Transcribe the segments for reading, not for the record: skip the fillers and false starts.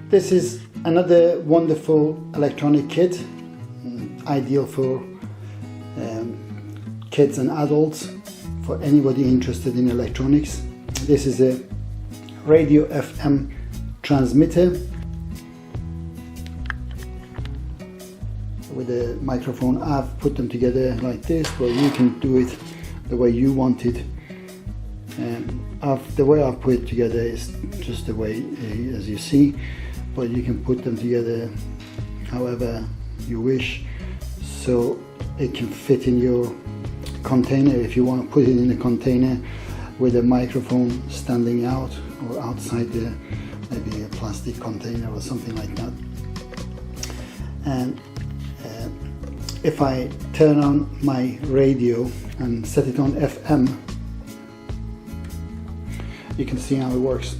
This is another wonderful electronic kit, ideal for kids and adults, for anybody interested in electronics. This is a radio FM transmitter with a microphone. I've put them together like this, but you can do it the way you want it. The way I've put it together is just the way as you see, but you can put them together however you wish, so it can fit in your container. If you want to put it in a container with a microphone standing out or outside the, maybe a plastic container or something like that. And if I turn on my radio and set it on FM, you can see how it works.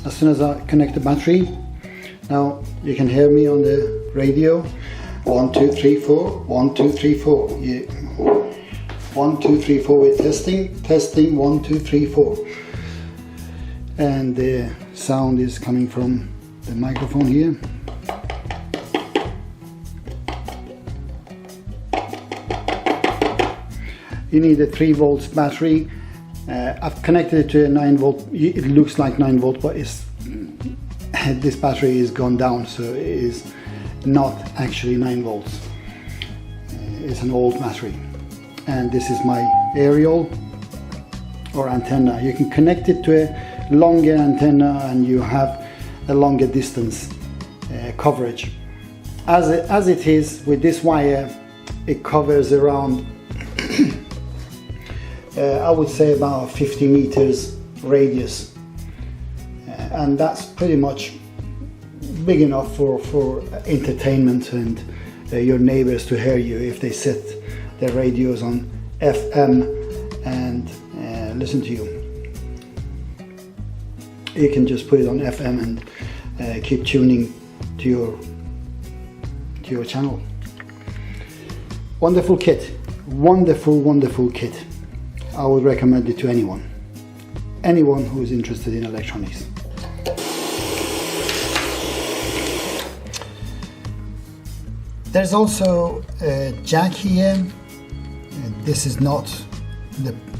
As soon as I connect the battery, now you can hear me on the radio. 1, 2, 3, 4. 1, 2, 3, 4. Yeah. 1, 2, 3, 4 with testing. 1, 2, 3, 4. And the sound is coming from the microphone here. You need a 3 volts battery. I've connected it to a 9 volt. It looks like 9 volt, but it's this battery is gone down, so it is not actually 9 volts. It's an old battery. And this is my aerial or antenna. You can connect it to a longer antenna and you have a longer distance coverage. As it is with this wire, it covers around I would say about 50 meters radius, and that's pretty much big enough for entertainment and your neighbors to hear you if they set their radios on FM and listen to you. You can just put it on FM and keep tuning to your channel. Wonderful kit, wonderful kit. I would recommend it to anyone who is interested in electronics. There's also a jack here. This is not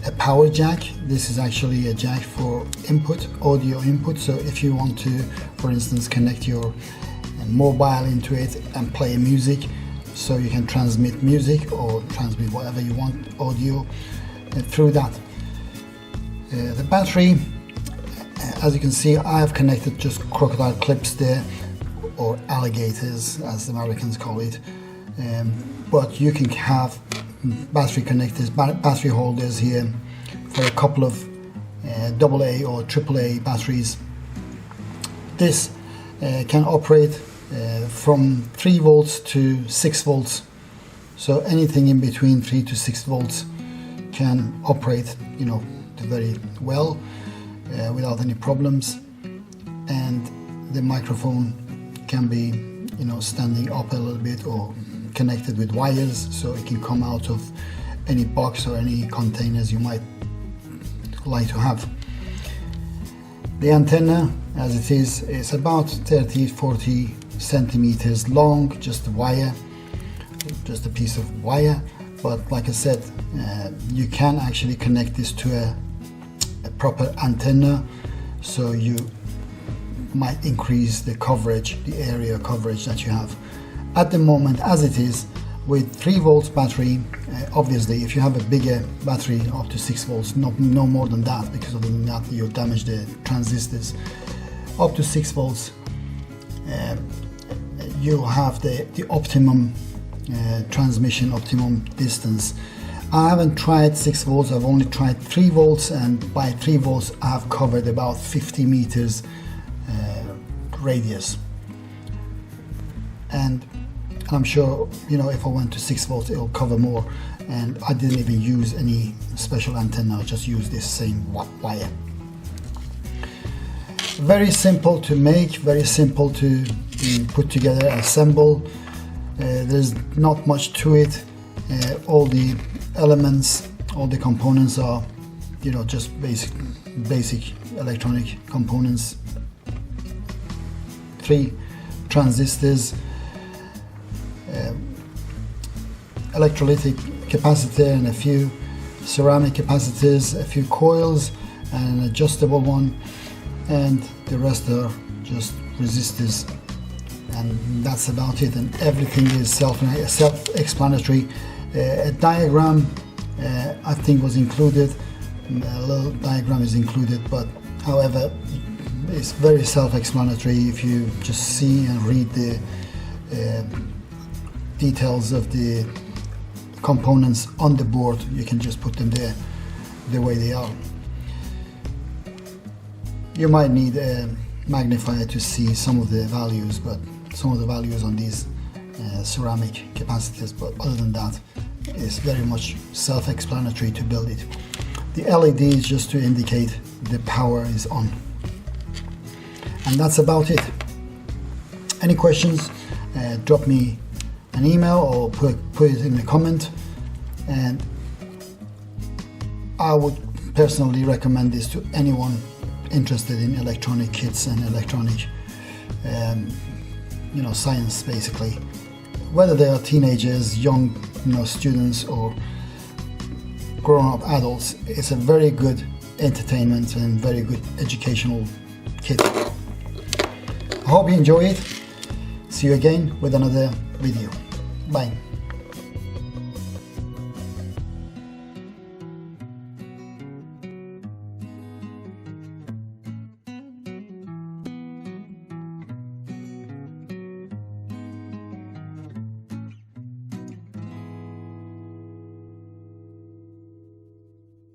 a power jack. This is actually a jack for input, audio input. So if you want to, for instance, connect your mobile into it and play music, so you can transmit music or transmit whatever you want, audio, through that. The battery, as you can see, I have connected just crocodile clips there, or alligators as the Americans call it, but you can have battery connectors, battery holders here for a couple of AA or AAA batteries. This can operate from 3 volts to 6 volts, so anything in between 3 to 6 volts can operate, very well without any problems. And the microphone can be, standing up a little bit or connected with wires, so it can come out of any box or any containers you might like to have. The antenna, as it is about 30-40 centimeters long, just a wire, just a piece of wire. But like I said, you can actually connect this to a proper antenna, so you might increase the coverage, the area coverage that you have. At the moment, as it is, with 3 volts battery, obviously if you have a bigger battery up to 6 volts, no more than that, because of that you damage the transistors. Up to 6 volts, you have the optimum transmission, optimum distance. I haven't tried 6 volts, I've only tried 3 volts, and by 3 volts I've covered about 50 meters radius. And I'm sure, if I went to 6 volts it'll cover more, and I didn't even use any special antenna, I just used this same wire. Very simple to make, very simple to put together, assemble. There's not much to it. All the elements, all the components are, you know, just basic electronic components. 3 transistors, electrolytic capacitor and a few ceramic capacitors, a few coils and an adjustable one, and the rest are just resistors, and that's about it. And everything is self-explanatory. A diagram I think was included, a little diagram is included, but however it's very self-explanatory. If you just see and read the details of the components on the board, you can just put them there the way they are. You might need a magnifier to see some of the values, but some of the values on these ceramic capacitors, but other than that it's very much self-explanatory to build it. The LED is just to indicate the power is on, and that's about it. Any questions, drop me an email or put it in the comment, and I would personally recommend this to anyone interested in electronic kits and electronic you know, science, basically, whether they are teenagers, young, you know, students, or grown-up adults. It's a very good entertainment and very good educational kit. I hope you enjoy it. See you again with another video. Bye.